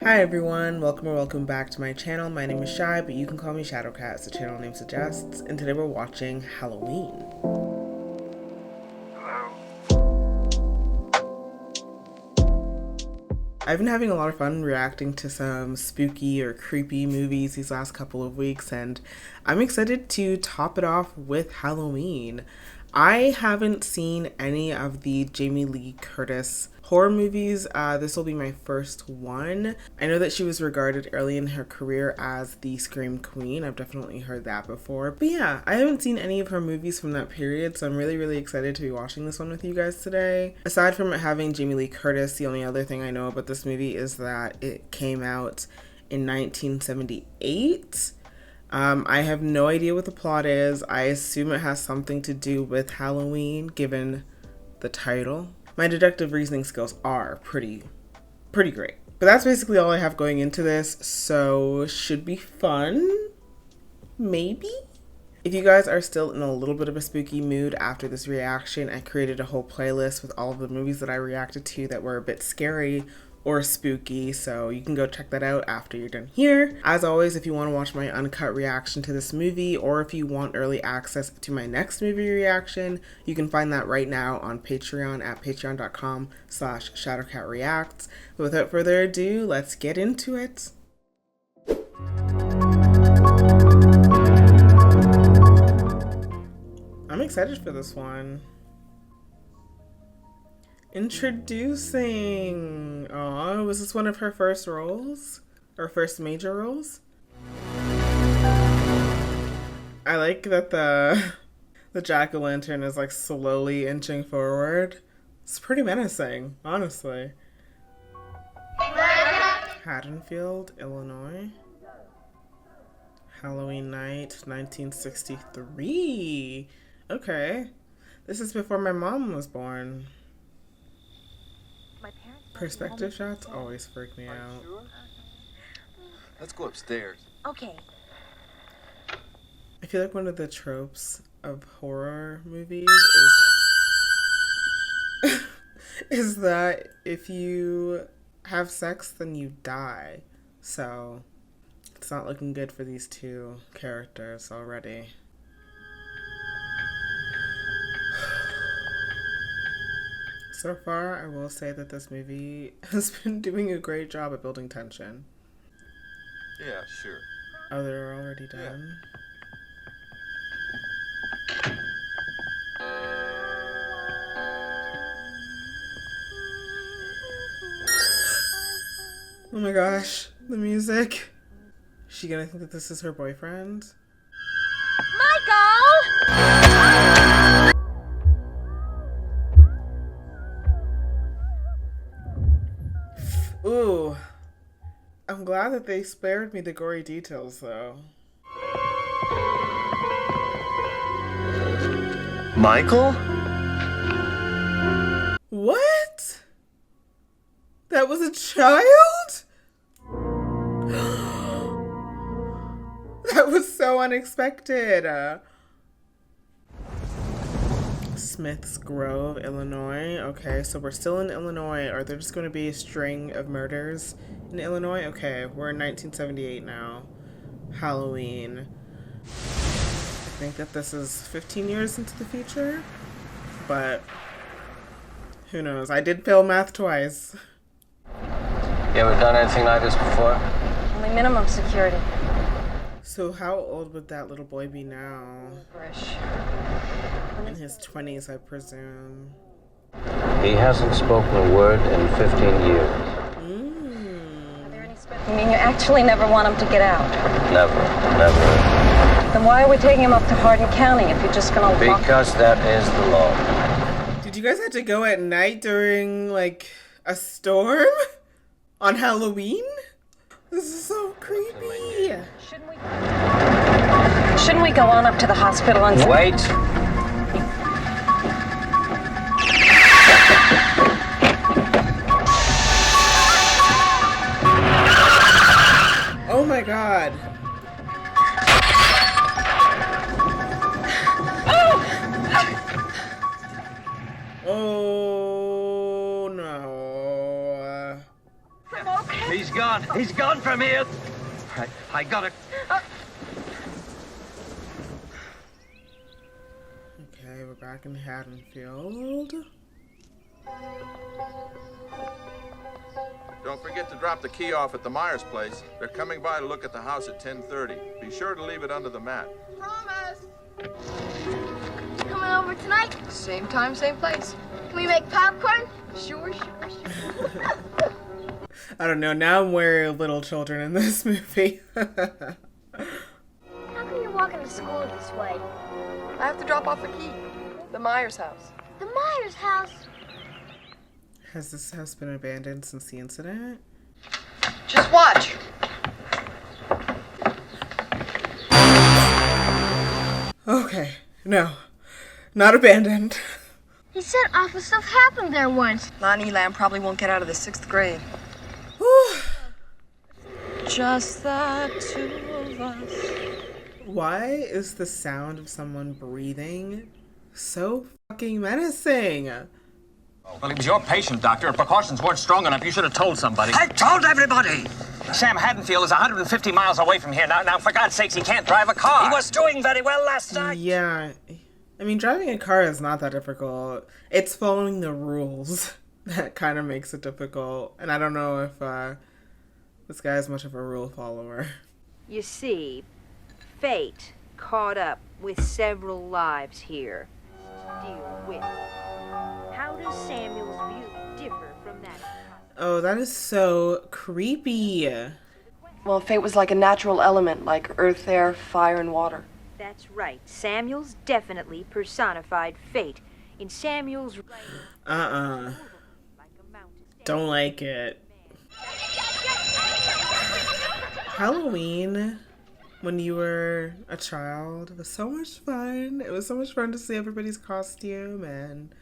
Hi everyone, welcome or welcome back to my channel. My name is Shy, but you can call me Shadowcat as the channel name suggests, and today we're watching Halloween. I've been having a lot of fun reacting to some spooky or creepy movies these last couple of weeks, and I'm excited to top it off with Halloween. I haven't seen any of the Jamie Lee Curtis horror movies. This will be my first one. I know that she was regarded early in her career as the Scream Queen. I've definitely heard that before. But yeah, I haven't seen any of her movies from that period, so I'm really excited to be watching this one with you guys today. Aside from it having Jamie Lee Curtis, the only other thing I know about this movie is that it came out in 1978. I have no idea what the plot is. I assume it has something to do with Halloween, given the title. My deductive reasoning skills are pretty great. But that's basically all I have going into this, so should be fun? Maybe? If you guys are still in a little bit of a spooky mood after this reaction, I created a whole playlist with all of the movies that I reacted to that were a bit scary or spooky, so you can go check that out after you're done here. As always, if you want to watch my uncut reaction to this movie, or if you want early access to my next movie reaction, you can find that right now on Patreon at patreon.com/shadowcatreacts. But without further ado, let's get into it. I'm excited for this one. Introducing. Oh, was this one of her first roles? Or first major roles? I like that the jack-o'-lantern is like slowly inching forward. It's pretty menacing, honestly. Haddonfield, Illinois. Halloween night, 1963. Okay. This is before my mom was born. Perspective shots always freak me out. Sure? Let's go upstairs. Okay. I feel like one of the tropes of horror movies is that if you have sex, then you die. So it's not looking good for these two characters already. So far, I will say that this movie has been doing a great job at building tension. Yeah, sure. Oh, they're already done? Oh my gosh, the music. Is she gonna think that this is her boyfriend? Michael! Ooh. I'm glad that they spared me the gory details, though. Michael? What? That was a child? That was so unexpected. Smith's Grove, Illinois. Okay, so we're still in Illinois. Are there just going to be a string of murders in Illinois? Okay, we're in 1978 now. Halloween. I think that this is 15 years into the future, but who knows? I did fail math twice. You ever done anything like this before? Only minimum security. So how old would that little boy be now? Fresh. In his 20s, I presume. He hasn't spoken a word in 15 years. Are there any You mean you actually never want him to get out? Never. Then why are we taking him up to Hardin County if you're just gonna lock... Because that is the law. Did you guys have to go at night during, like, a storm? On Halloween? This is so creepy. Shouldn't we go on up to the hospital and... Wait. Oh my god. Oh no. I'm okay. He's gone. He's gone from here. I gotta... Okay, we're back in Haddonfield. Don't forget to drop the key off at the Myers place. They're coming by to look at the house at 10:30. Be sure to leave it under the mat. Promise! Coming over tonight? Same time, same place. Can we make popcorn? Sure. I don't know, now I'm wary of little children in this movie. How come you're walking to school this way? I have to drop off a key. The Myers house. The Myers house? Has this house been abandoned since the incident? Just watch. Okay, no. Not abandoned. He said awful stuff happened there once. Lon Elam probably won't get out of the 6th grade. Just the two of us. Why is the sound of someone breathing so fucking menacing? Well, he was your patient, Doctor. If precautions weren't strong enough, you should have told somebody. I told everybody! Sam Haddonfield is 150 miles away from here. Now, for God's sakes, he can't drive a car. He was doing very well last night. Yeah. I mean, driving a car is not that difficult. It's following the rules that kind of makes it difficult. And I don't know if this guy is much of a rule follower. You see, fate caught up with several lives here. Deal with. How does Samuel's view differ from that? Oh, that is so creepy. Well, fate was like a natural element, like earth, air, fire, and water. That's right. Samuel's definitely personified fate. In Samuel's writing, Don't like it. Halloween, when you were a child, was so much fun. It was so much fun to see everybody's costume and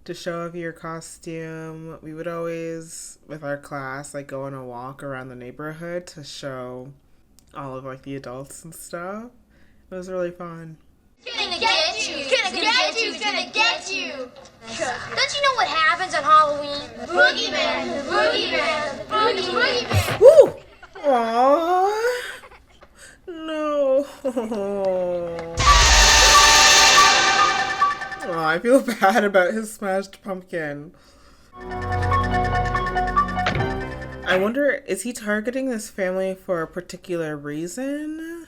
to show off your costume. We would always, with our class, like go on a walk around the neighborhood to show all of like the adults and stuff. It was really fun. Gonna get you! Gonna get you! Gonna get you! Don't you know what happens on Halloween? The boogeyman! The boogeyman! The boogeyman! Woo! Aww. No. Oh, I feel bad about his smashed pumpkin. I wonder, is he targeting this family for a particular reason?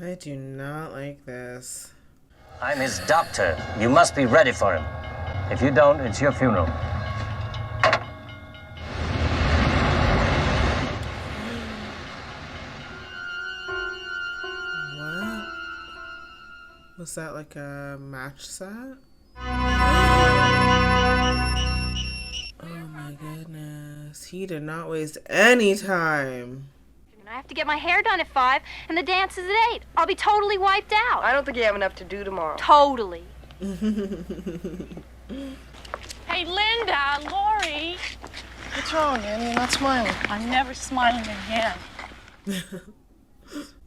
I do not like this. I'm his doctor. You must be ready for him. If you don't, it's your funeral. What? Was that like a match set? Oh my goodness. He did not waste any time. I have to get my hair done at 5, and the dance is at 8. I'll be totally wiped out. I don't think you have enough to do tomorrow. Totally. Hey, Linda, Lori. What's wrong, Annie? You're not smiling. I'm never smiling again.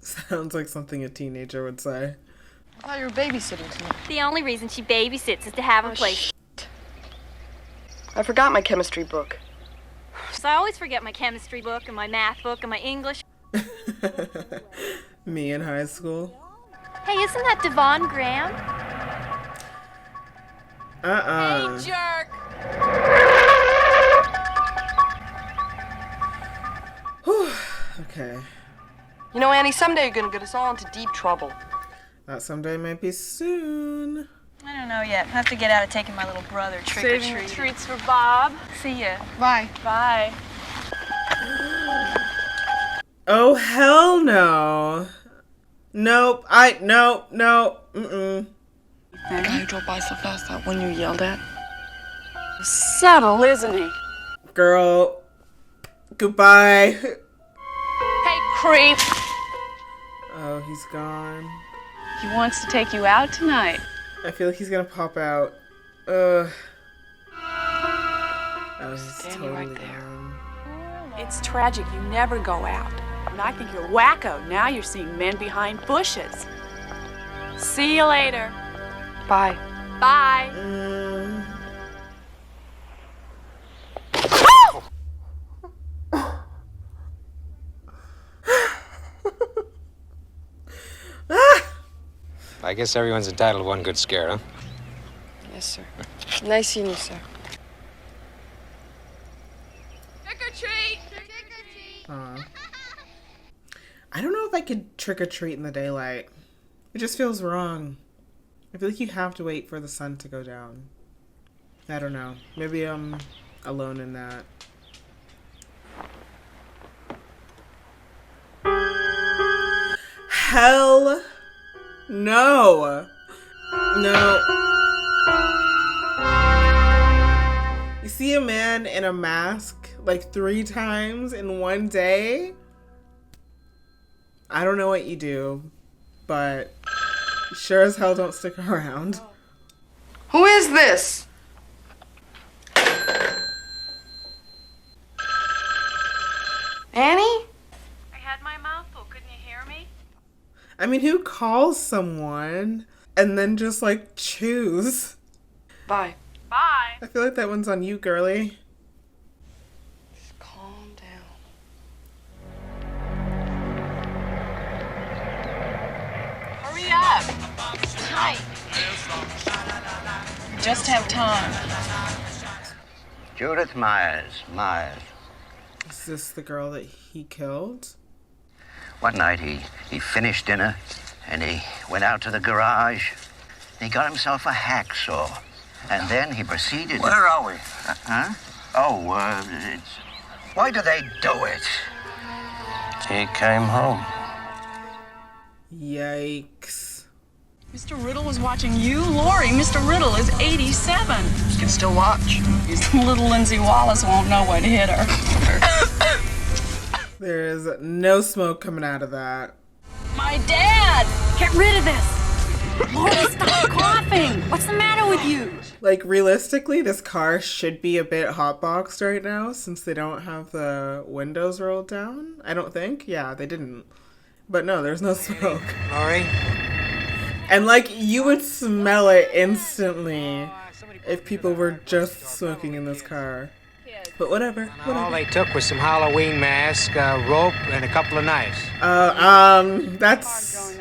Sounds like something a teenager would say. I thought you were babysitting tonight. The only reason she babysits is to have a place. Shit. I forgot my chemistry book. So I always forget my chemistry book and my math book and my English. Me in high school. Hey, isn't that Devon Graham? Hey, jerk. Okay. You know, Annie, someday you're gonna get us all into deep trouble. That someday might be soon. I don't know yet. I have to get out of taking my little brother Saving trick-or-treat. Treats for Bob. See ya. Bye. Bye. Oh, hell no. Nope. No. Mm-mm. The guy who drove by so fast, that one you yelled at? Subtle, isn't he? Girl. Goodbye. Hey, creep. Oh, he's gone. He wants to take you out tonight. I feel like he's gonna pop out. Ugh. Oh, he's Standing totally right there. gone. It's tragic. You never go out. And I think you're wacko. Now you're seeing men behind bushes. See you later. Bye. Bye. I guess everyone's entitled to one good scare, huh? Yes, sir. Nice seeing you, sir. Trick or treat! I don't know if I could trick or treat in the daylight. It just feels wrong. I feel like you have to wait for the sun to go down. I don't know. Maybe I'm alone in that. Hell no. No. You see a man in a mask like 3 times in one day? I don't know what you do, but sure as hell don't stick around. Who is this? Annie? I had my mouth full. Couldn't you hear me? I mean, who calls someone and then just like choose? Bye. Bye. I feel like that one's on you, girly. Just calm down. Hurry up. Hi. Just have time. Judith Myers. Is this the girl that he killed? One night he finished dinner and he went out to the garage. He got himself a hacksaw. And then he proceeded... Where are we? It's... Why do they do it? He came home. Yikes. Mr. Riddle was watching you, Lori. Mr. Riddle is 87. You can still watch. Little Lindsay Wallace won't know what hit her. There's no smoke coming out of that. My dad! Get rid of this! Lori, stop coughing! What's the matter with you? Like, realistically, this car should be a bit hotboxed right now since they don't have the windows rolled down. I don't think. Yeah, they didn't. But no, there's no smoke. Lori? And, like, you would smell it instantly if people were just smoking in this car. But whatever. All they took was some Halloween mask, a rope, and a couple of knives. That's...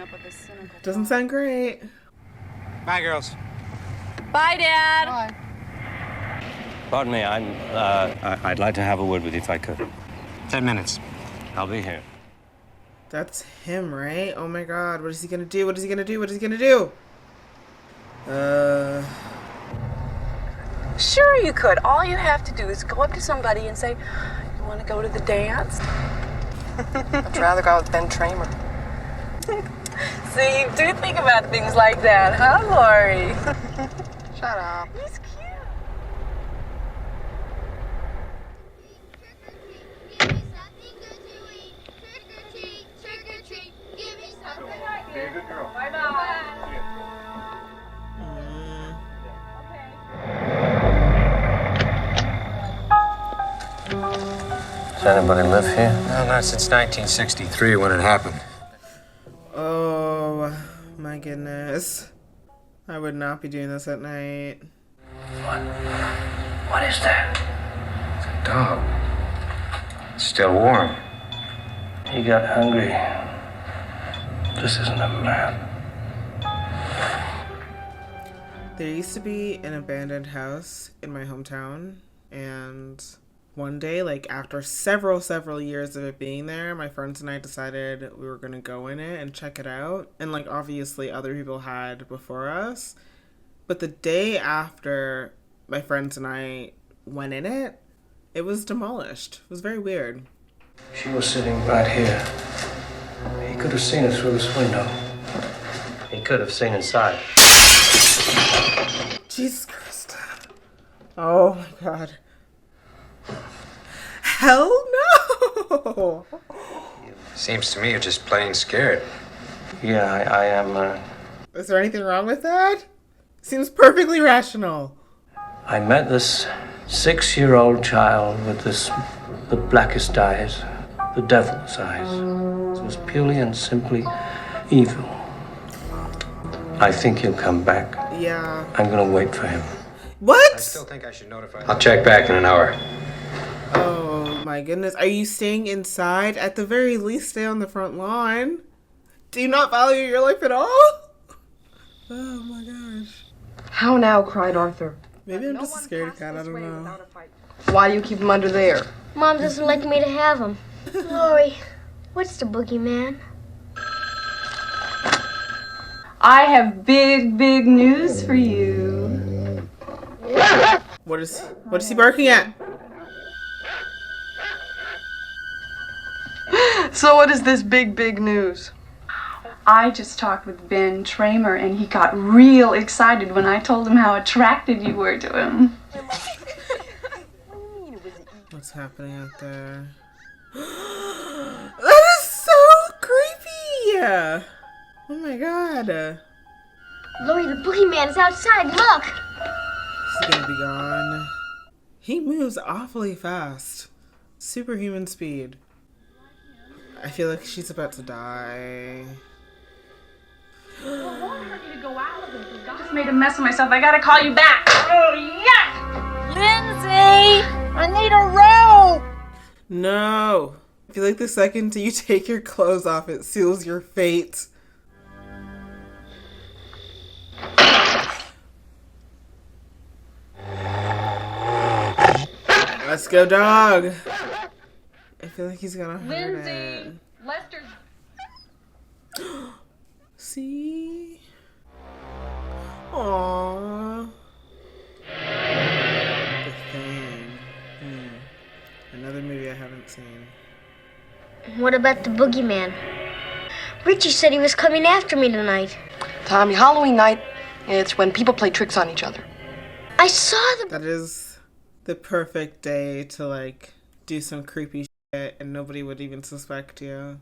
doesn't sound great. Bye, girls. Bye, Dad. Bye. Pardon me, I'd like to have a word with you if I could. 10 minutes. I'll be here. That's him, right? Oh my god, what is he gonna do? What is he gonna do? What is he gonna do? Sure you could. All you have to do is go up to somebody and say, you want to go to the dance? I'd rather go with Ben Tramer. See, you do think about things like that, huh, Lori? Shut up. He's cute. Give me something good to eat. Trick or treat, trick or treat. Give me something. Be a good girl. Bye-bye. Does anybody live here? Well, not since 1963 when it happened. Oh my goodness. I would not be doing this at night. What is that? It's a dog. It's still warm. He got hungry. This isn't a man. There used to be an abandoned house in my hometown, and one day, like after several years of it being there, my friends and I decided we were going to go in it and check it out. And like obviously other people had before us. But the day after my friends and I went in it, it was demolished. It was very weird. She was sitting right here. He could have seen her through this window. He could have seen inside. Jesus Christ. Oh my god. Hell no! Seems to me you're just plain scared. Yeah, I am. Is there anything wrong with that? Seems perfectly rational. I met this 6-year-old child with the blackest eyes, the devil's eyes. It was purely and simply evil. I think he'll come back. Yeah. I'm gonna wait for him. What? I still think I should notify. I'll check back in an hour. Oh my goodness. Are you staying inside? At the very least, stay on the front lawn. Do you not value your life at all? Oh my gosh. How now? Cried Arthur. Maybe I'm just a scaredy cat, I don't know. Why do you keep him under there? Mom doesn't like me to have him. Lori, what's the boogeyman? I have big news for you. What is he barking at? So what is this big news? I just talked with Ben Tramer, and he got real excited when I told him how attracted you were to him. What's happening out there? That is so creepy! Oh my god. Lori, the boogeyman is outside. Look! He's gonna be gone. He moves awfully fast. Superhuman speed. I feel like she's about to die. I just made a mess of myself. I gotta call you back. Oh, yeah! Lindsay! I need a rope! No! I feel like the second you take your clothes off, it seals your fate. Let's go, dog! I feel like he's gonna hurt it. Lester. See? Aww. The Thing. Another movie I haven't seen. What about the boogeyman? Richie said he was coming after me tonight. Tommy, Halloween night, it's when people play tricks on each other. I saw the... That is the perfect day to, like, do some creepy shit and nobody would even suspect you.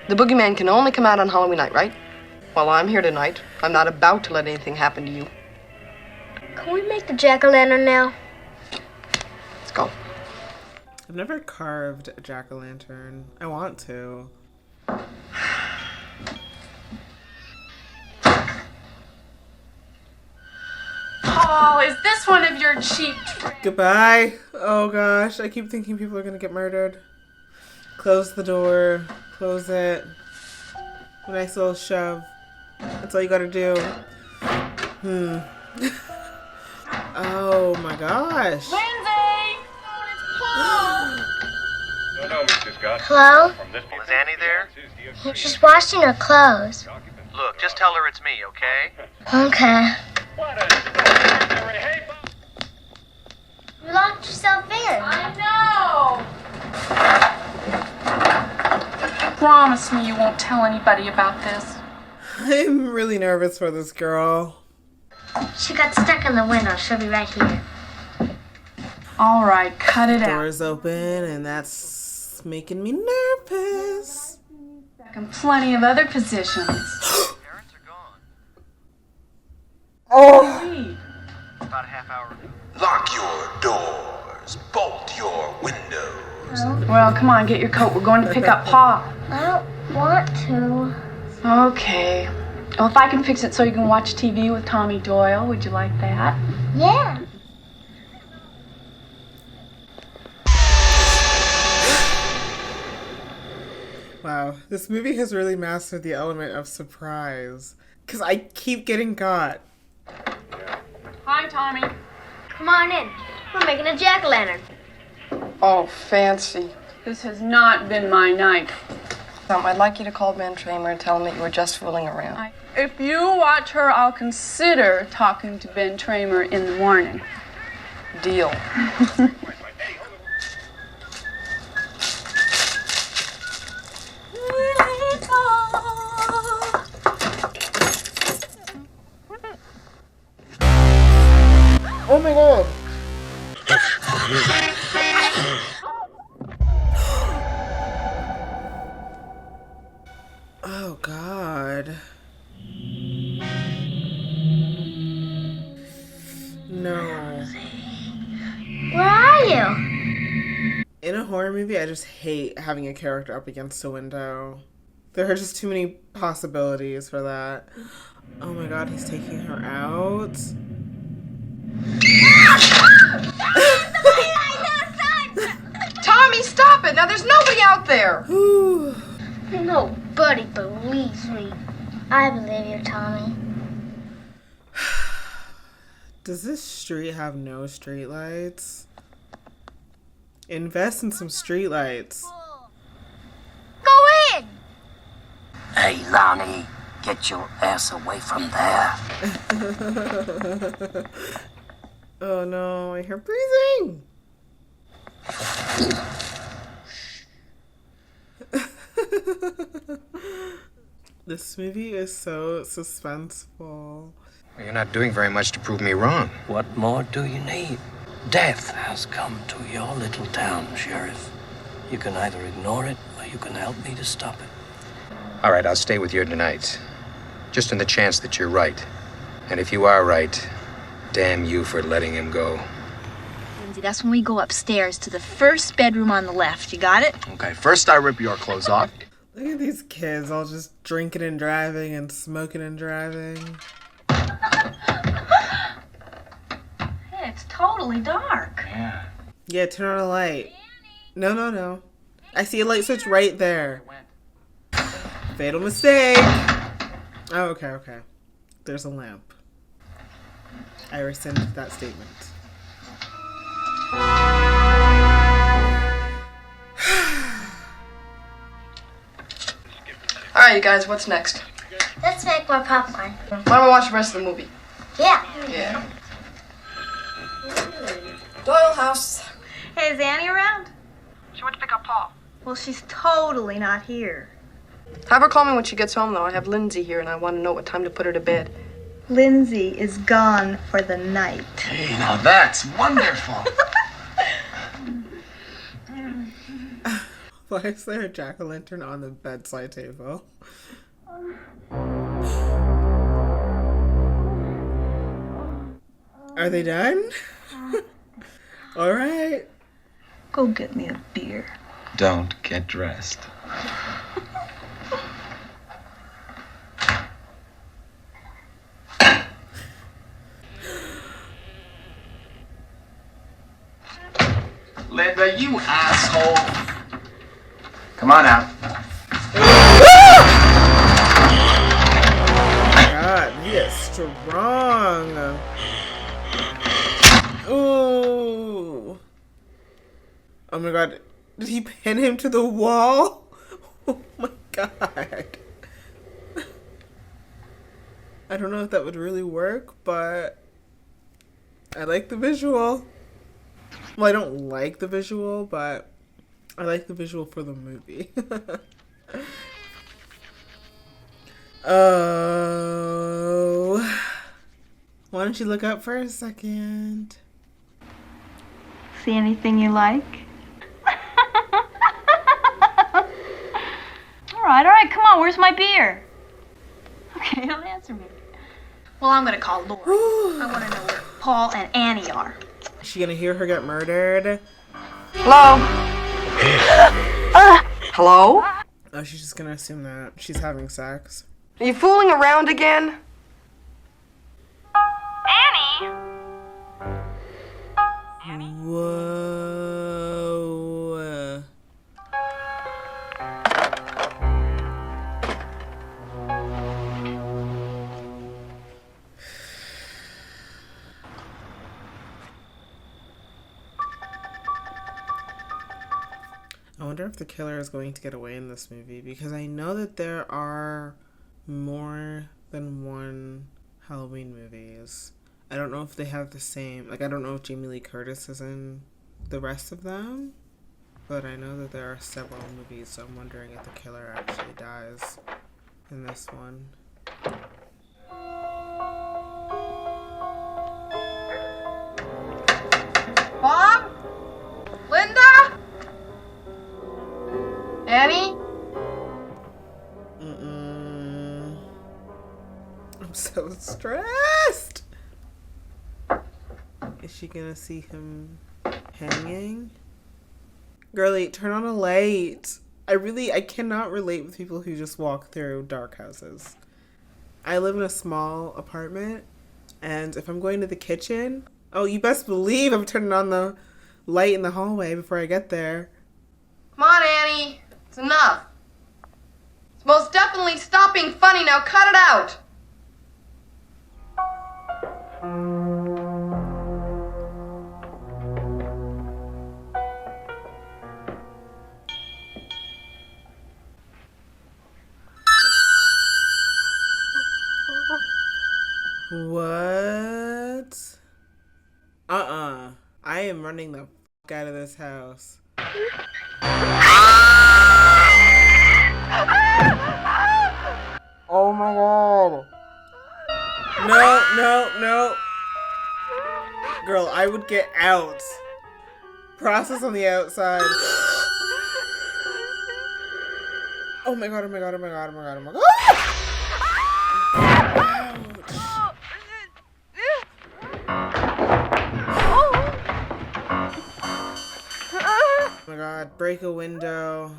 The boogeyman can only come out on Halloween night, right? Well, I'm here tonight. I'm not about to let anything happen to you. Can we make the jack-o'-lantern now? Let's go. I've never carved a jack-o'-lantern. I want to. Paul, is this one of your cheap tricks? Goodbye. Oh gosh, I keep thinking people are gonna get murdered. Close the door. Close it. A nice little shove. That's all you gotta do. Oh my gosh. Lindsay! No, Mr. Scott. Hello? Is Annie there? She's washing her clothes. Look, just tell her it's me, okay? Okay. You locked yourself in. I know! Promise me you won't tell anybody about this. I'm really nervous for this girl. She got stuck in the window. She'll be right here. All right, cut it out. Door's open and that's making me nervous. And plenty of other positions. Parents are gone. Oh! About a half hour ago. Lock your doors. Bolt your windows. Well, come on, get your coat. We're going to pick up Pa. I don't want to. Okay. Well, if I can fix it so you can watch TV with Tommy Doyle, would you like that? Yeah. Wow, this movie has really mastered the element of surprise. Because I keep getting got. Hi, Tommy. Come on in. We're making a jack-o'-lantern. Oh, fancy. This has not been my night. I'd like you to call Ben Tramer and tell him that you were just fooling around. If you watch her, I'll consider talking to Ben Tramer in the morning. Deal. Oh my god! Oh god. No. Where are you? In a horror movie, I just hate having a character up against a window. There are just too many possibilities for that. Oh my god, he's taking her out. Tommy, stop it! Now there's nobody out there! Nobody believes me. I believe you, Tommy. Does this street have no streetlights? Invest in some streetlights. Go in! Hey, Lonnie, get your ass away from there. Oh no, I hear breathing. This movie is so suspenseful. You're not doing very much to prove me wrong. What more do you need? Death has come to your little town, Sheriff. You can either ignore it or you can help me to stop it. All right, I'll stay with you tonight. Just in the chance that you're right. And if you are right, damn you for letting him go. Lindsay, that's when we go upstairs to the first bedroom on the left. You got it? Okay, first I rip your clothes off. Look at these kids all just drinking and driving and smoking and driving. Hey, it's totally dark. Yeah, turn on a light. No. I see a light switch right there. Fatal mistake. Oh, okay. There's a lamp. I rescind that statement. Alright, you guys, what's next? Let's make more popcorn. Why don't we watch the rest of the movie? Yeah. Yeah. Doyle House. Hey, is Annie around? She went to pick up Paul. Well, she's totally not here. Have her call me when she gets home, though. I have Lindsay here, and I want to know what time to put her to bed. Lindsay is gone for the night. Hey, now that's wonderful. Why is there a jack-o'-lantern on the bedside table? Are they done? All right. Go get me a beer. Don't get dressed. Linda, you asshole. Come on out. God, he is strong. Ooh. Oh my god. Did he pin him to the wall? Oh my god. I don't know if that would really work, but I like the visual. Well, I don't like the visual, but I like the visual for the movie. Oh. Why don't you look up for a second? See anything you like? All right, come on, where's my beer? Okay, don't answer me. Well, I'm gonna call Laura. I wanna know where Paul and Annie are. Is she gonna hear her get murdered? Hello? Hello? Oh, she's just gonna assume that she's having sex. Are you fooling around again? Annie? Whoa. I wonder if the killer is going to get away in this movie, because I know that there are more than one Halloween movies. I don't know if they have the same, like, I don't know if Jamie Lee Curtis is in the rest of them, but I know that there are several movies, so I'm wondering if the killer actually dies in this one. Bob? Linda? Annie? I'm so stressed. Is she gonna see him hanging? Girlie, turn on a light. I cannot relate with people who just walk through dark houses. I live in a small apartment, and if I'm going to the kitchen, oh, you best believe I'm turning on the light in the hallway before I get there. Come on, Annie. It's enough. It's most definitely stop being funny. Now cut it out. What? I am running the fuck out of this house. Oh my god. No. Girl, I would get out. Process on the outside. Oh my god. Oh my god, break a window.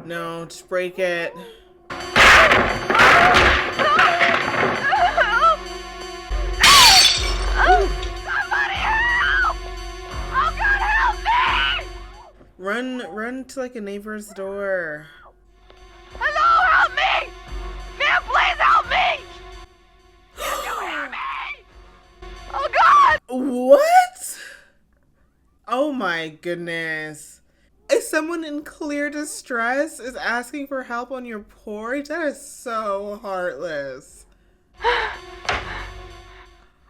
No, just break it. Somebody help! Oh God, help me! Run to like a neighbor's door. Hello, help me! Man, please help me! Can you hear me? Oh God! What? Oh my goodness. If someone in clear distress is asking for help on your porch, that is so heartless.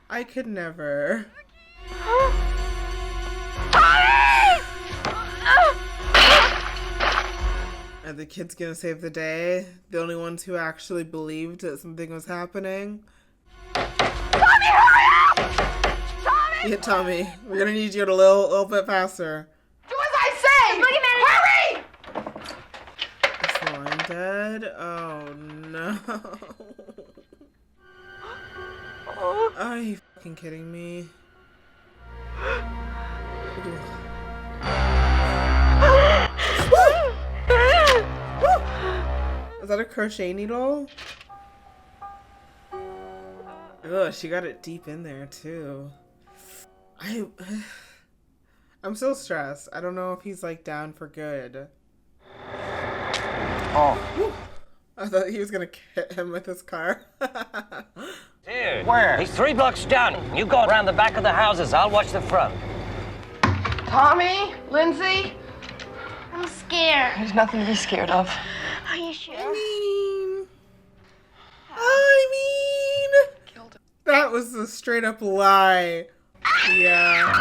I could never. Are the kids gonna save the day? The only ones who actually believed that something was happening? Tommy, hurry up! Tommy! Yeah, Tommy, we're gonna need you to a little bit faster. Do as I say! Hurry! Is Lauren dead? Oh no. Are you fucking kidding me? Is that a crochet needle? Ugh, she got it deep in there too. I'm so stressed. I don't know if he's like down for good. Oh. I thought he was gonna hit him with his car. Dude, where? He's 3 blocks down. You go around the back of the houses. I'll watch the front. Tommy? Lindsay? I'm scared. There's nothing to be scared of. Are you sure? That was a straight up lie. Yeah.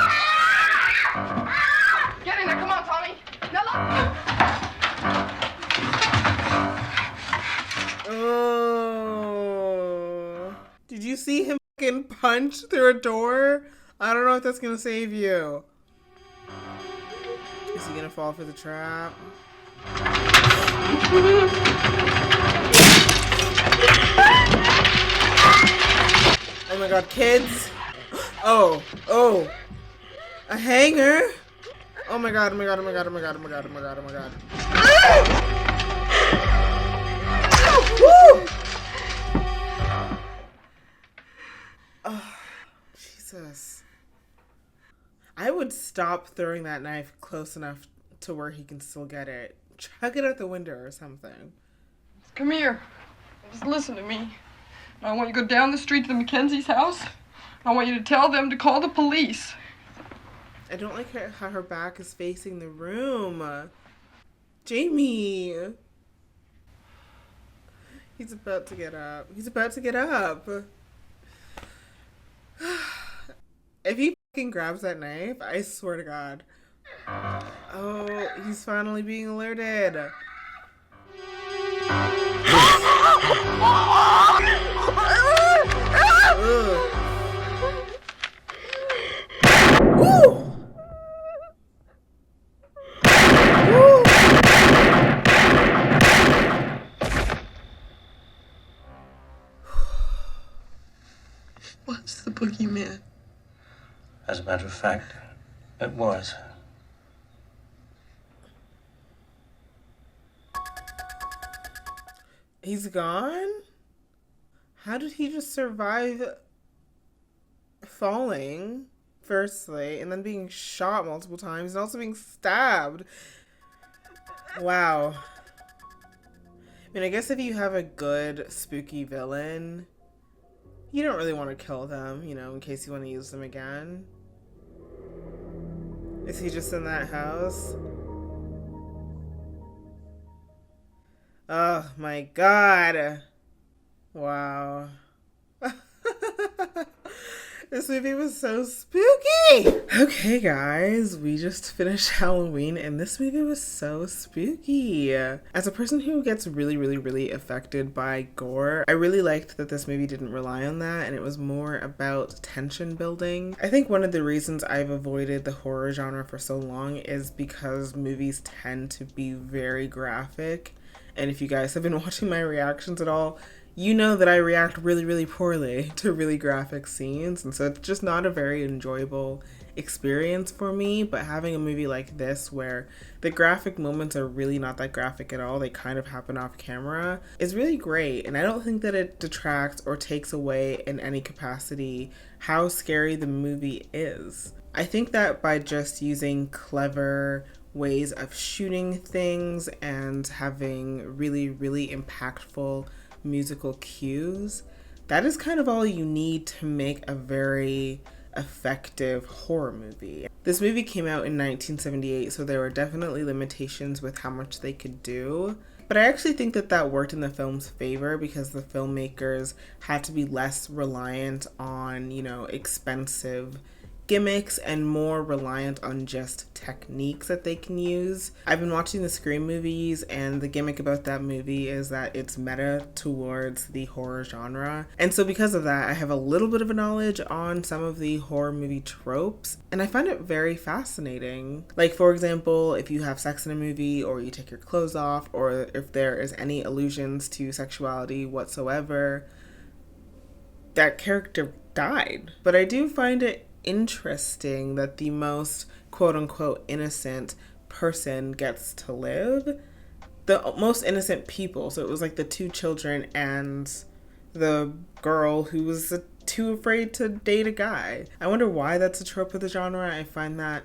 Get in there, come on, Tommy. Nella! Oh. Did you see him fucking punch through a door? I don't know if that's gonna save you. Is he gonna fall for the trap? Oh my god, kids! Oh. A hanger? Oh my god. Woo! Oh, Jesus. I would stop throwing that knife close enough to where he can still get it. Chuck it out the window or something. Come here. Just listen to me. I want you to go down the street to the Mackenzie's house. I want you to tell them to call the police. I don't like how her back is facing the room. Jamie. He's about to get up. If he fucking grabs that knife, I swear to God. Oh, he's finally being alerted. What's the boogeyman? As a matter of fact, it was. He's gone? How did he just survive falling, firstly, and then being shot multiple times, and also being stabbed? Wow. I mean, I guess if you have a good, spooky villain, you don't really want to kill them, you know, in case you want to use them again. Is he just in that house? Oh my God. Wow. This movie was so spooky. Okay, guys, we just finished Halloween and this movie was so spooky. As a person who gets really affected by gore, I really liked that this movie didn't rely on that and it was more about tension building. I think one of the reasons I've avoided the horror genre for so long is because movies tend to be very graphic. And if you guys have been watching my reactions at all, you know that I react really poorly to really graphic scenes, and so it's just not a very enjoyable experience for me. But having a movie like this where the graphic moments are really not that graphic at all, they kind of happen off camera, is really great. And I don't think that it detracts or takes away in any capacity how scary the movie is. I think that by just using clever ways of shooting things and having really impactful musical cues, that is kind of all you need to make a very effective horror movie. This movie came out in 1978, so there were definitely limitations with how much they could do. But I actually think that that worked in the film's favor because the filmmakers had to be less reliant on, you know, expensive gimmicks and more reliant on just techniques that they can use. I've been watching the Scream movies and the gimmick about that movie is that it's meta towards the horror genre. And so because of that, I have a little bit of a knowledge on some of the horror movie tropes and I find it very fascinating. Like, for example, if you have sex in a movie or you take your clothes off or if there is any allusions to sexuality whatsoever, that character died. But I do find it interesting that the most quote-unquote innocent person gets to live. The most innocent people, so it was like the two children and the girl who was too afraid to date a guy. I wonder why that's a trope of the genre. I find that,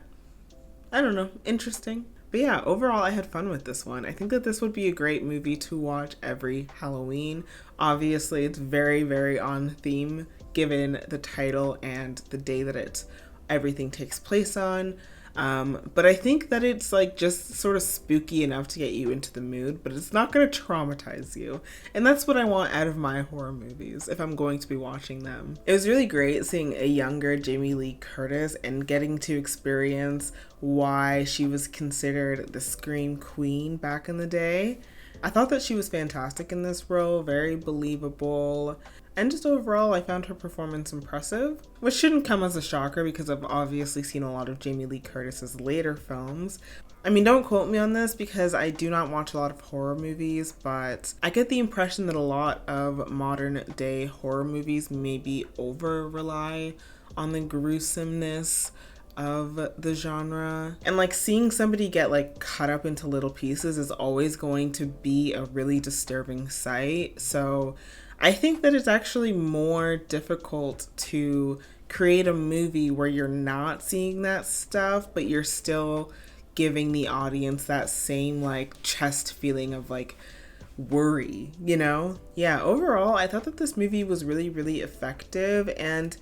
I don't know, interesting. But yeah, overall I had fun with this one. I think that this would be a great movie to watch every Halloween. Obviously it's very on theme given the title and the day that everything takes place on. But I think that it's like just sort of spooky enough to get you into the mood, but it's not going to traumatize you. And that's what I want out of my horror movies if I'm going to be watching them. It was really great seeing a younger Jamie Lee Curtis and getting to experience why she was considered the Scream Queen back in the day. I thought that she was fantastic in this role, very believable. And just overall, I found her performance impressive, which shouldn't come as a shocker because I've obviously seen a lot of Jamie Lee Curtis's later films. I mean, don't quote me on this because I do not watch a lot of horror movies, but I get the impression that a lot of modern day horror movies maybe over-rely on the gruesomeness of the genre. And like seeing somebody get like cut up into little pieces is always going to be a really disturbing sight. So I think that it's actually more difficult to create a movie where you're not seeing that stuff, but you're still giving the audience that same like chest feeling of like worry, you know? Yeah, overall, I thought that this movie was really effective. And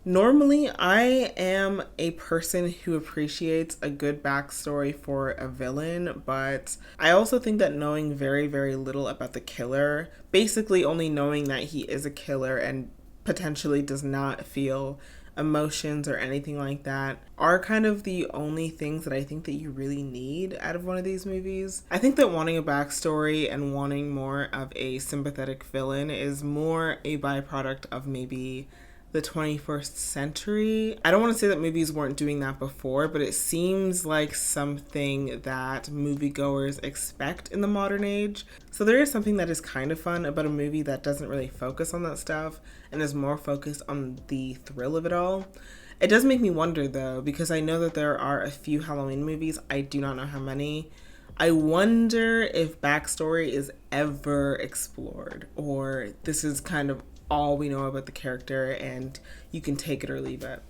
normally I am a person who appreciates a good backstory for a villain, but I also think that knowing very little about the killer, basically only knowing that he is a killer and potentially does not feel emotions or anything like that, are kind of the only things that I think that you really need out of one of these movies. I think that wanting a backstory and wanting more of a sympathetic villain is more a byproduct of maybe the 21st century. I don't want to say that movies weren't doing that before, but it seems like something that moviegoers expect in the modern age. So there is something that is kind of fun about a movie that doesn't really focus on that stuff and is more focused on the thrill of it all. It does make me wonder though, because I know that there are a few Halloween movies, I do not know how many. I wonder if backstory is ever explored, or this is kind of all we know about the character and you can take it or leave it.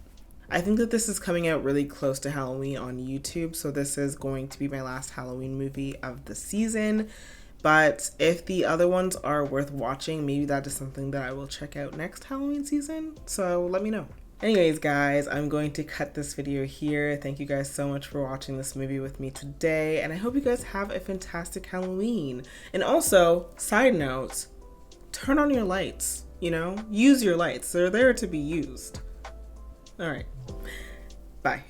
I think that this is coming out really close to Halloween on YouTube, so this is going to be my last Halloween movie of the season. But if the other ones are worth watching, maybe that is something that I will check out next Halloween season, so let me know. Anyways guys, I'm going to cut this video here. Thank you guys so much for watching this movie with me today, and I hope you guys have a fantastic Halloween. And also, side note, turn on your lights. You know, use your lights. They're there to be used. All right. Bye.